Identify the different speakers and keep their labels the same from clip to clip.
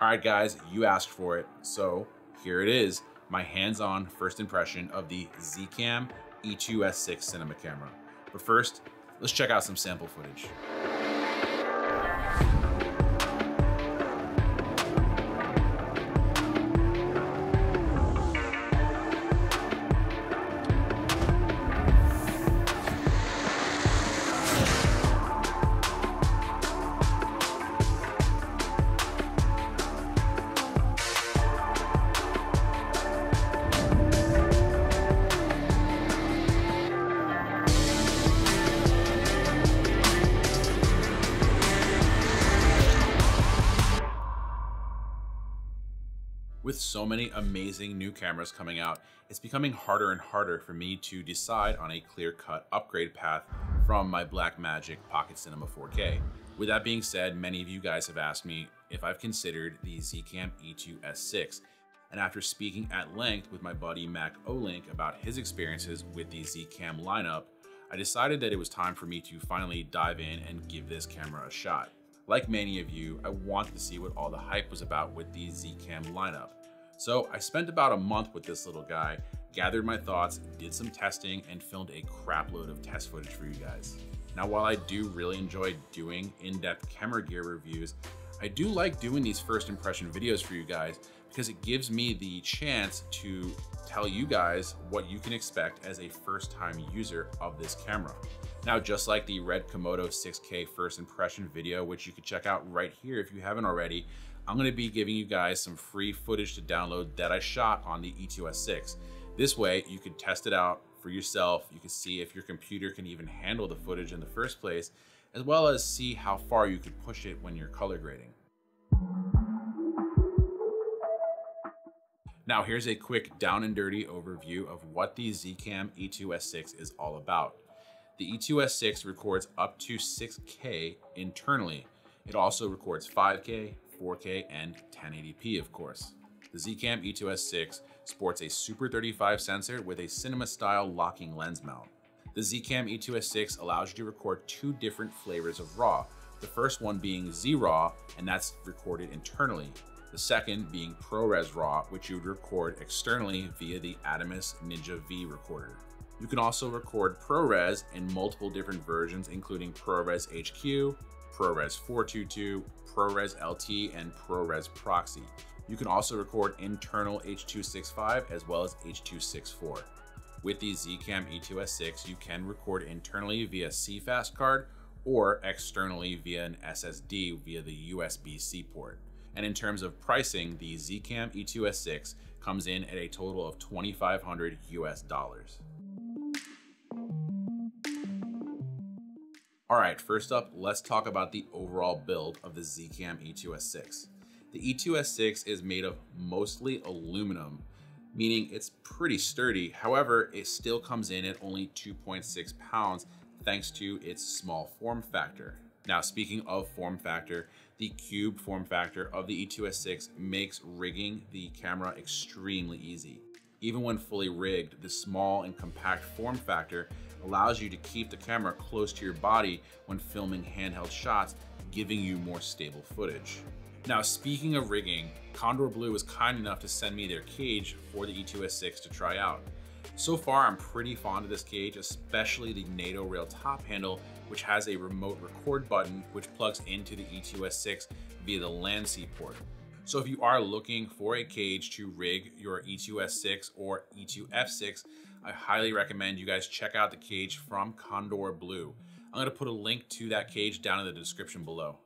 Speaker 1: All right, guys, you asked for it. So here it is, my hands-on first impression of the Zcam E2S6 cinema camera. But first, let's check out some sample footage. With so many amazing new cameras coming out, it's becoming harder and harder for me to decide on a clear-cut upgrade path from my Blackmagic Pocket Cinema 4K. With that being said, many of you guys have asked me if I've considered the Zcam E2S6. And after speaking at length with my buddy Mac Olink about his experiences with the Zcam lineup, I decided that it was time for me to finally dive in and give this camera a shot. Like many of you, I wanted to see what all the hype was about with the Zcam lineup. So I spent about a month with this little guy, gathered my thoughts, did some testing, and filmed a crap load of test footage for you guys. Now, while I do really enjoy doing in-depth camera gear reviews, I do like doing these first impression videos for you guys because it gives me the chance to tell you guys what you can expect as a first-time user of this camera. Now, just like the Red Komodo 6K first impression video, which you can check out right here if you haven't already, I'm gonna be giving you guys some free footage to download that I shot on the E2S6. This way, you can test it out for yourself. You can see if your computer can even handle the footage in the first place, as well as see how far you could push it when you're color grading. Now, here's a quick down and dirty overview of what the Zcam E2S6 is all about. The E2S6 records up to 6K internally. It also records 5K, 4K, and 1080p, of course. The Zcam E2S6 sports a Super 35 sensor with a cinema-style locking lens mount. The Zcam E2S6 allows you to record two different flavors of RAW. The first one being Z-RAW, and that's recorded internally. The second being ProRes RAW, which you would record externally via the Atomos Ninja V recorder. You can also record ProRes in multiple different versions, including ProRes HQ, ProRes 422, ProRes LT, and ProRes Proxy. You can also record internal H.265 as well as H.264. With the Zcam E2S6, you can record internally via CFast card or externally via an SSD via the USB-C port. And in terms of pricing, the Zcam E2S6 comes in at a total of $2,500 US. All right, first up, let's talk about the overall build of the Zcam E2S6. The E2S6 is made of mostly aluminum, meaning it's pretty sturdy. However, it still comes in at only 2.6 pounds thanks to its small form factor. Now, speaking of form factor, the cube form factor of the E2S6 makes rigging the camera extremely easy. Even when fully rigged, the small and compact form factor allows you to keep the camera close to your body when filming handheld shots, giving you more stable footage. Now, speaking of rigging, Condor Blue was kind enough to send me their cage for the E2S6 to try out. So far, I'm pretty fond of this cage, especially the NATO rail top handle, which has a remote record button which plugs into the E2S6 via the LAN-C port. So if you are looking for a cage to rig your E2S6 or E2F6, I highly recommend you guys check out the cage from Condor Blue. I'm gonna put a link to that cage down in the description below.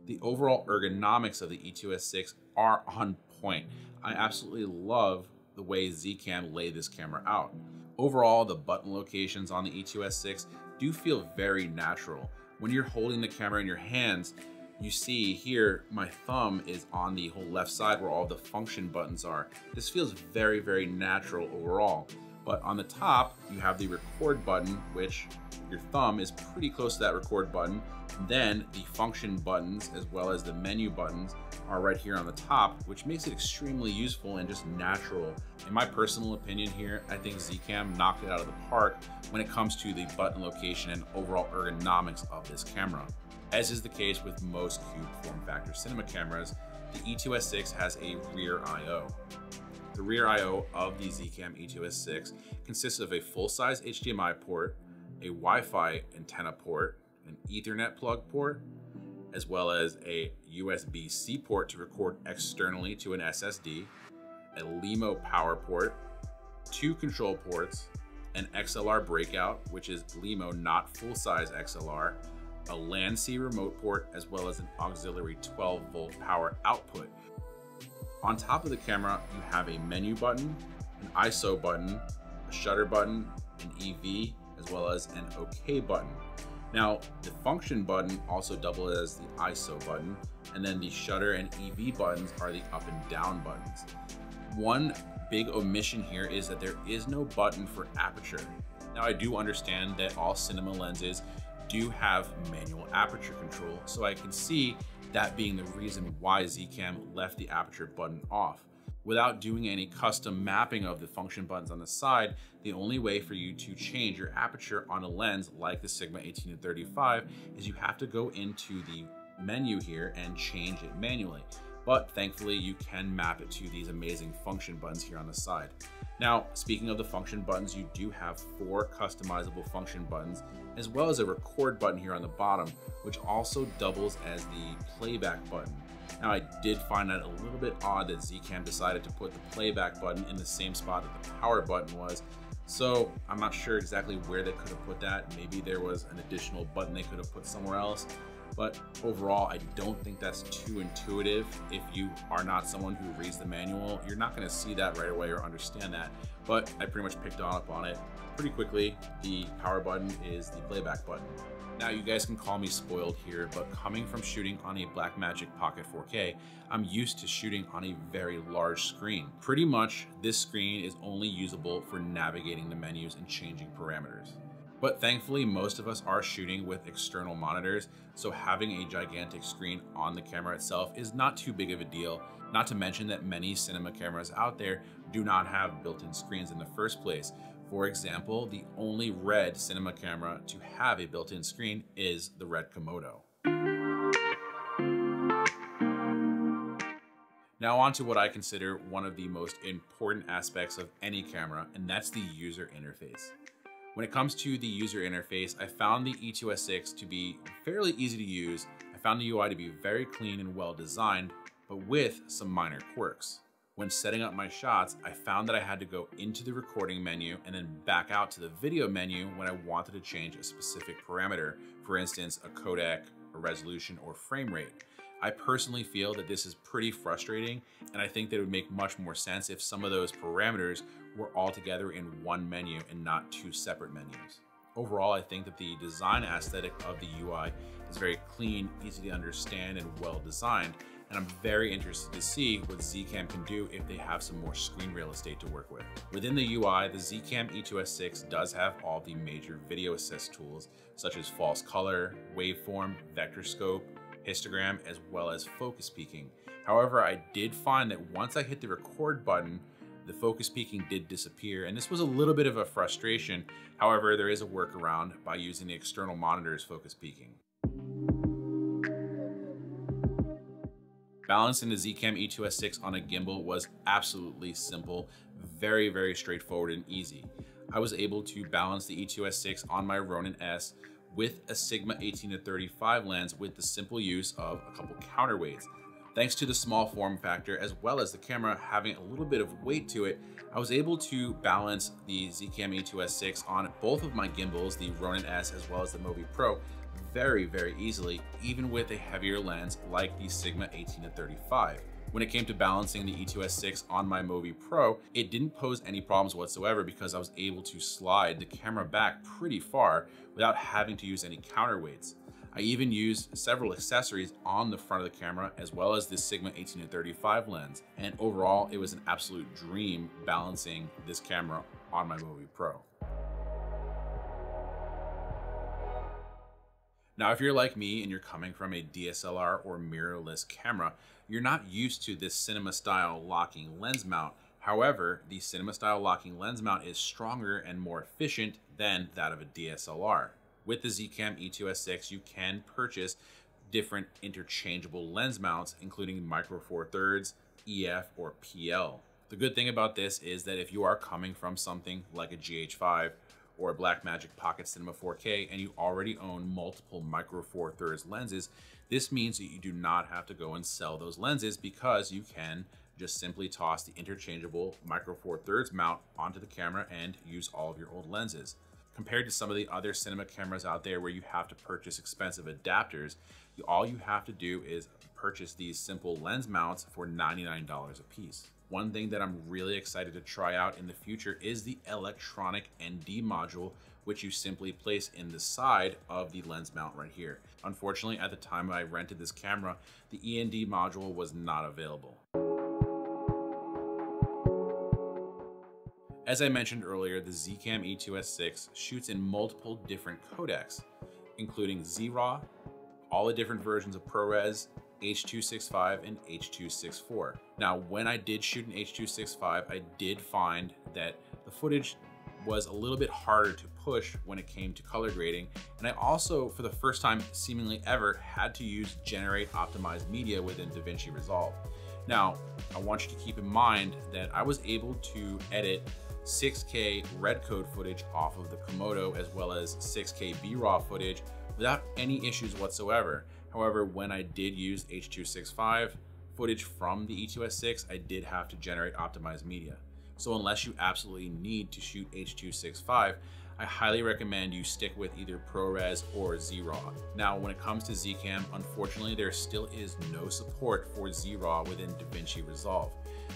Speaker 1: The overall ergonomics of the E2S6 are on point. I absolutely love the way Zcam laid this camera out. Overall, the button locations on the E2S6 do feel very natural. When you're holding the camera in your hands, you see here my thumb is on the whole left side where all the function buttons are. This feels very, very natural overall. But on the top, you have the record button, which your thumb is pretty close to that record button. Then the function buttons as well as the menu buttons are right here on the top, which makes it extremely useful and just natural. In my personal opinion here, I think Zcam knocked it out of the park when it comes to the button location and overall ergonomics of this camera. As is the case with most cube form factor cinema cameras, the E2S6 has a rear I/O. The rear I/O of the Zcam E2S6 consists of a full-size HDMI port, a Wi-Fi antenna port, an Ethernet plug port, as well as a USB-C port to record externally to an SSD, a LEMO power port, 2 control ports, an XLR breakout, which is LEMO not full-size XLR, a LAN-C remote port, as well as an auxiliary 12-volt power output. On top of the camera, you have a menu button, an ISO button, a shutter button, an EV, as well as an OK button. Now, the function button also doubles as the ISO button, and then the shutter and EV buttons are the up and down buttons. One big omission here is that there is no button for aperture. Now, I do understand that all cinema lenses do have manual aperture control, so I can see that being the reason why Zcam left the aperture button off. Without doing any custom mapping of the function buttons on the side, the only way for you to change your aperture on a lens like the Sigma 18-35 is you have to go into the menu here and change it manually. But thankfully you can map it to these amazing function buttons here on the side. Now, speaking of the function buttons, you do have 4 customizable function buttons, as well as a record button here on the bottom, which also doubles as the playback button. Now, I did find that a little bit odd that Zcam decided to put the playback button in the same spot that the power button was. So I'm not sure exactly where they could have put that. Maybe there was an additional button they could have put somewhere else. But overall, I don't think that's too intuitive. If you are not someone who reads the manual, you're not gonna see that right away or understand that. But I pretty much picked up on it pretty quickly. The power button is the playback button. Now, you guys can call me spoiled here, but coming from shooting on a Blackmagic Pocket 4K, I'm used to shooting on a very large screen. Pretty much, this screen is only usable for navigating the menus and changing parameters. But thankfully, most of us are shooting with external monitors, so having a gigantic screen on the camera itself is not too big of a deal. Not to mention that many cinema cameras out there do not have built-in screens in the first place. For example, the only Red cinema camera to have a built-in screen is the Red Komodo. Now on to what I consider one of the most important aspects of any camera, and that's the user interface. When it comes to the user interface, I found the E2S6 to be fairly easy to use. I found the UI to be very clean and well designed, but with some minor quirks. When setting up my shots, I found that I had to go into the recording menu and then back out to the video menu when I wanted to change a specific parameter, for instance, a codec, a resolution, or frame rate. I personally feel that this is pretty frustrating, and I think that it would make much more sense if some of those parameters were all together in one menu and not 2 separate menus. Overall, I think that the design aesthetic of the UI is very clean, easy to understand, and well designed, and I'm very interested to see what Zcam can do if they have some more screen real estate to work with. Within the UI, the Zcam E2S6 does have all the major video assist tools, such as false color, waveform, vector scope, histogram, as well as focus peaking. However, I did find that once I hit the record button, the focus peaking did disappear, and this was a little bit of a frustration. However, there is a workaround by using the external monitor's focus peaking. Balancing the Zcam E2S6 on a gimbal was absolutely simple, very, very straightforward and easy. I was able to balance the E2S6 on my Ronin S with a Sigma 18-35 lens with the simple use of a couple counterweights. Thanks to the small form factor, as well as the camera having a little bit of weight to it, I was able to balance the Zcam E2S6 on both of my gimbals, the Ronin S as well as the Movi Pro, very, very easily, even with a heavier lens like the Sigma 18-35. When it came to balancing the E2S6 on my Movi Pro, it didn't pose any problems whatsoever because I was able to slide the camera back pretty far without having to use any counterweights. I even used several accessories on the front of the camera as well as the Sigma 18-35 lens, and overall it was an absolute dream balancing this camera on my Movi Pro. Now, if you're like me and you're coming from a DSLR or mirrorless camera, you're not used to this cinema style locking lens mount. However, the cinema style locking lens mount is stronger and more efficient than that of a DSLR. With the Zcam E2S6, you can purchase different interchangeable lens mounts, including Micro Four Thirds, EF, or PL. The good thing about this is that if you are coming from something like a GH5 or a Blackmagic Pocket Cinema 4K and you already own multiple Micro Four Thirds lenses, this means that you do not have to go and sell those lenses, because you can just simply toss the interchangeable Micro Four Thirds mount onto the camera and use all of your old lenses. Compared to some of the other cinema cameras out there where you have to purchase expensive adapters, all you have to do is purchase these simple lens mounts for $99 a piece. One thing that I'm really excited to try out in the future is the electronic ND module, which you simply place in the side of the lens mount right here. Unfortunately, at the time I rented this camera, the END module was not available. As I mentioned earlier, the Zcam E2S6 shoots in multiple different codecs, including Z-RAW, all the different versions of ProRes, H.265 and H.264. Now, when I did shoot an H.265, I did find that the footage was a little bit harder to push when it came to color grading. And I also, for the first time seemingly ever, had to use Generate Optimized Media within DaVinci Resolve. Now, I want you to keep in mind that I was able to edit 6K red code footage off of the Komodo, as well as 6K B-RAW footage without any issues whatsoever. However, when I did use H.265 footage from the E2S6, I did have to generate optimized media. So unless you absolutely need to shoot H.265, I highly recommend you stick with either ProRes or Z-RAW. Now, when it comes to Zcam, unfortunately, there still is no support for Z-RAW within DaVinci Resolve.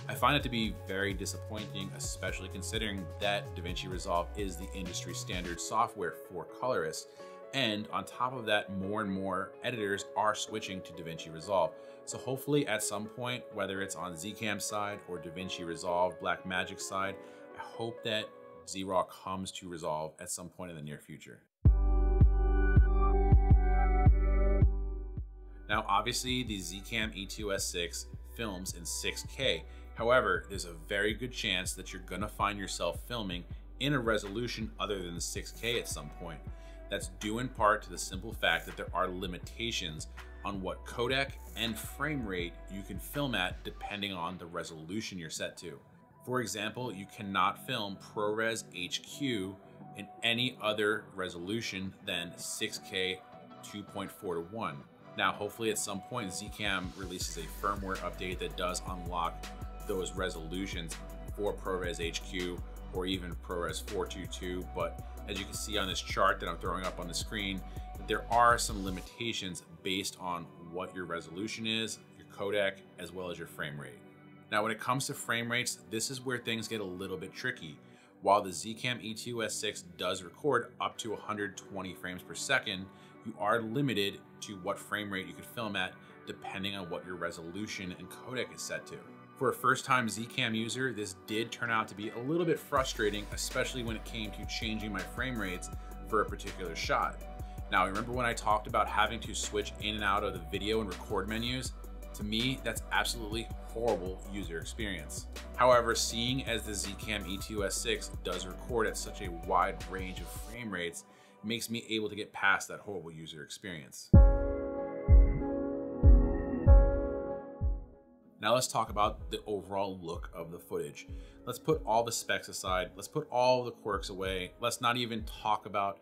Speaker 1: I find it to be very disappointing, especially considering that DaVinci Resolve is the industry standard software for colorists. And on top of that, more and more editors are switching to DaVinci Resolve. So hopefully at some point, whether it's on Zcam side or DaVinci Resolve, Blackmagic side, I hope that Z-RAW comes to Resolve at some point in the near future. Now, obviously the Zcam E2S6 films in 6K. However, there's a very good chance that you're gonna find yourself filming in a resolution other than 6K at some point. That's due in part to the simple fact that there are limitations on what codec and frame rate you can film at depending on the resolution you're set to. For example, you cannot film ProRes HQ in any other resolution than 6K 2.4:1. Now, hopefully at some point Zcam releases a firmware update that does unlock those resolutions for ProRes HQ or even ProRes 422, but as you can see on this chart that I'm throwing up on the screen, there are some limitations based on what your resolution is, your codec, as well as your frame rate. Now, when it comes to frame rates, this is where things get a little bit tricky. While the Zcam E2S6 does record up to 120 frames per second, you are limited to what frame rate you can film at depending on what your resolution and codec is set to. For a first-time Zcam user, this did turn out to be a little bit frustrating, especially when it came to changing my frame rates for a particular shot. Now, remember when I talked about having to switch in and out of the video and record menus? To me, that's absolutely horrible user experience. However, seeing as the Zcam E2S6 does record at such a wide range of frame rates, makes me able to get past that horrible user experience. Now let's talk about the overall look of the footage. Let's put all the specs aside. Let's put all the quirks away. Let's not even talk about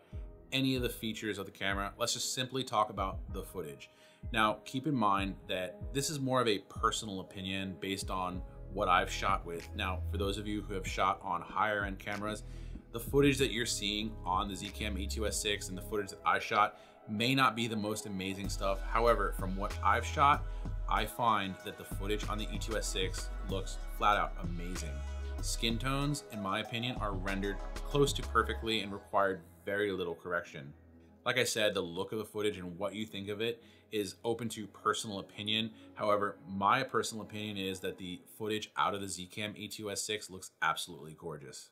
Speaker 1: any of the features of the camera. Let's just simply talk about the footage. Now, keep in mind that this is more of a personal opinion based on what I've shot with. Now, for those of you who have shot on higher end cameras, the footage that you're seeing on the Zcam E2S6 and the footage that I shot may not be the most amazing stuff. However, from what I've shot, I find that the footage on the E2S6 looks flat out amazing. Skin tones, in my opinion, are rendered close to perfectly and required very little correction. Like I said, the look of the footage and what you think of it is open to personal opinion. However, my personal opinion is that the footage out of the Zcam E2S6 looks absolutely gorgeous.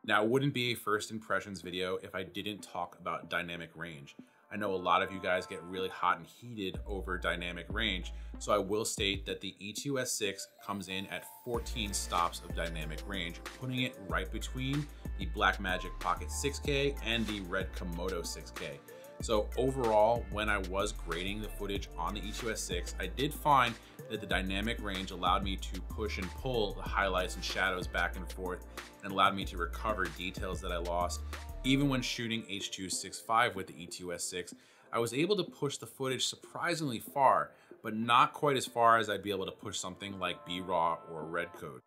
Speaker 1: Now, it wouldn't be a first impressions video if I didn't talk about dynamic range. I know a lot of you guys get really hot and heated over dynamic range, so I will state that the E2S6 comes in at 14 stops of dynamic range, putting it right between the Blackmagic Pocket 6K and the Red Komodo 6K. So overall, when I was grading the footage on the E2S6, I did find that the dynamic range allowed me to push and pull the highlights and shadows back and forth and allowed me to recover details that I lost. Even when shooting H.265 with the E2S6, I was able to push the footage surprisingly far, but not quite as far as I'd be able to push something like B-RAW or Redcode.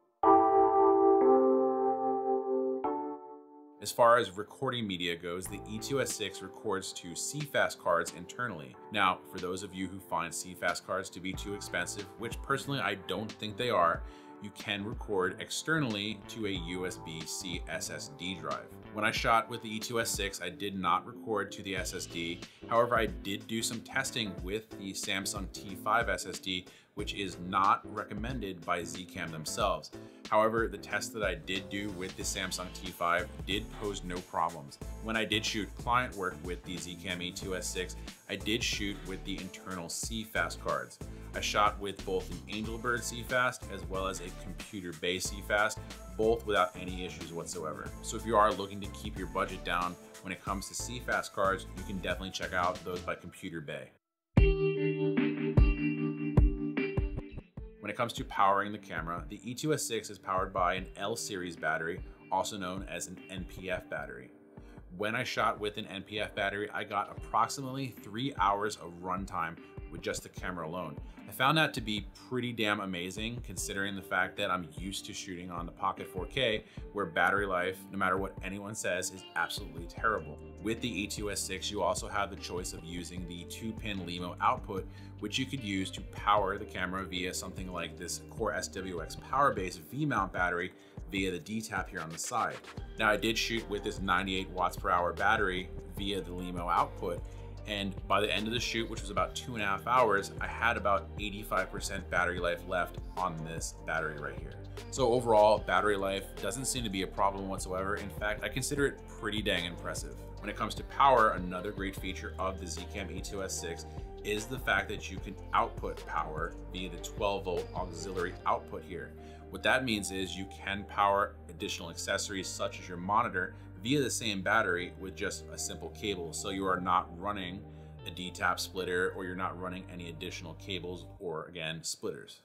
Speaker 1: As far as recording media goes, the E2S6 records to CFast cards internally. Now, for those of you who find CFast cards to be too expensive, which personally I don't think they are, you can record externally to a USB-C SSD drive. When I shot with the E2S6, I did not record to the SSD. However, I did do some testing with the Samsung T5 SSD, which is not recommended by Zcam themselves. However, the test that I did do with the Samsung T5 did pose no problems. When I did shoot client work with the Zcam E2S6, I did shoot with the internal CFast cards. I shot with both an Angelbird CFast as well as a computer-based CFast, both without any issues whatsoever. So if you are looking to keep your budget down when it comes to CFast cards, you can definitely check out those by Computer Bay. When it comes to powering the camera, the E2S6 is powered by an L series battery, also known as an NPF battery. When I shot with an NPF battery, I got approximately 3 hours of runtime with just the camera alone. I found that to be pretty damn amazing considering the fact that I'm used to shooting on the Pocket 4K where battery life, no matter what anyone says, is absolutely terrible. With the E2S6, you also have the choice of using the 2-pin LEMO output, which you could use to power the camera via something like this Core SWX PowerBase V-mount battery via the D-tap here on the side. Now I did shoot with this 98 watts per hour battery via the LEMO output, and by the end of the shoot, which was about 2.5 hours, I had about 85% battery life left on this battery right here. So overall, battery life doesn't seem to be a problem whatsoever. In fact, I consider it pretty dang impressive. When it comes to power, another great feature of the Zcam E2S6 is the fact that you can output power via the 12-volt auxiliary output here. What that means is you can power additional accessories such as your monitor via the same battery with just a simple cable. So you are not running a D-tap splitter or you're not running any additional cables or, again, splitters.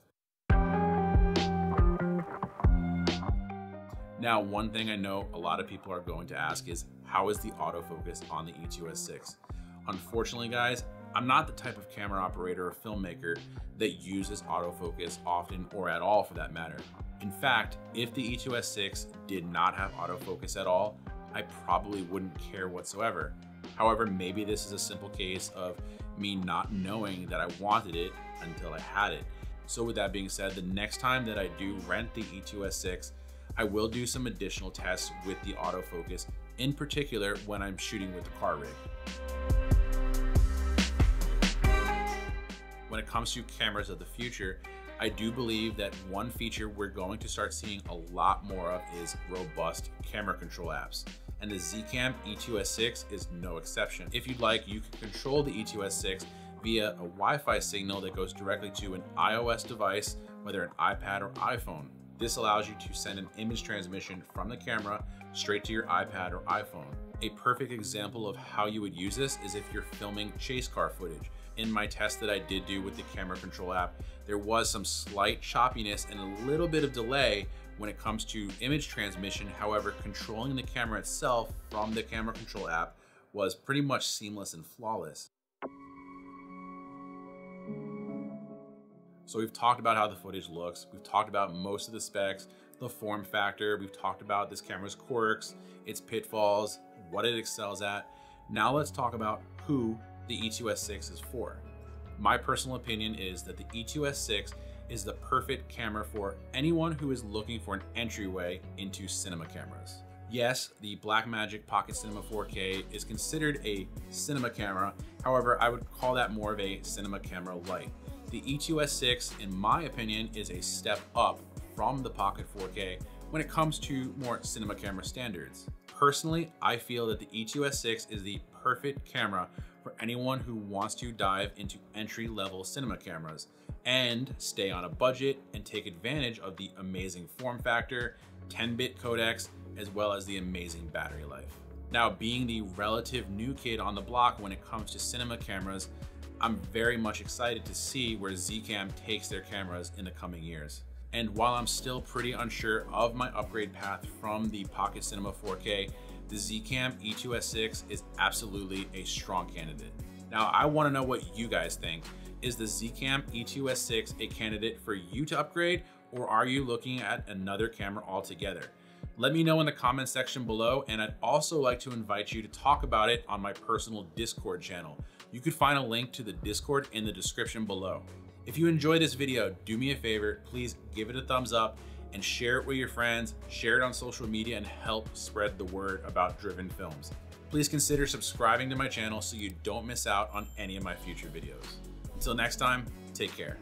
Speaker 1: Now, one thing I know a lot of people are going to ask is, how is the autofocus on the E2S6? Unfortunately, guys, I'm not the type of camera operator or filmmaker that uses autofocus often or at all for that matter. In fact, if the E2S6 did not have autofocus at all, I probably wouldn't care whatsoever. However, maybe this is a simple case of me not knowing that I wanted it until I had it. So with that being said, the next time that I do rent the E2S6, I will do some additional tests with the autofocus, in particular when I'm shooting with the car rig. When it comes to cameras of the future, I do believe that one feature we're going to start seeing a lot more of is robust camera control apps. And the Zcam E2S6 is no exception. If you'd like, you can control the E2S6 via a Wi-Fi signal that goes directly to an iOS device, whether an iPad or iPhone. This allows you to send an image transmission from the camera straight to your iPad or iPhone. A perfect example of how you would use this is if you're filming chase car footage. In my test that I did do with the camera control app, there was some slight choppiness and a little bit of delay when it comes to image transmission. However, controlling the camera itself from the camera control app was pretty much seamless and flawless. So we've talked about how the footage looks. We've talked about most of the specs, the form factor. We've talked about this camera's quirks, its pitfalls, what it excels at. Now let's talk about who the E2S6 is for. My personal opinion is that the E2S6 is the perfect camera for anyone who is looking for an entryway into cinema cameras. Yes, the Blackmagic Pocket Cinema 4K is considered a cinema camera. However, I would call that more of a cinema camera light. The E2S6, in my opinion, is a step up from the Pocket 4K when it comes to more cinema camera standards. Personally, I feel that the E2S6 is the perfect camera for anyone who wants to dive into entry-level cinema cameras and stay on a budget and take advantage of the amazing form factor, 10-bit codecs, as well as the amazing battery life. Now, being the relative new kid on the block when it comes to cinema cameras, I'm very much excited to see where Zcam takes their cameras in the coming years. And while I'm still pretty unsure of my upgrade path from the Pocket Cinema 4K, the Zcam E2S6 is absolutely a strong candidate. Now, I want to know what you guys think. Is the Zcam E2S6 a candidate for you to upgrade, or are you looking at another camera altogether? Let me know in the comment section below, and I'd also like to invite you to talk about it on my personal Discord channel. You could find a link to the Discord in the description below. If you enjoyed this video, do me a favor, please give it a thumbs up and share it with your friends, share it on social media, and help spread the word about Driven Films. Please consider subscribing to my channel so you don't miss out on any of my future videos. Until next time, take care.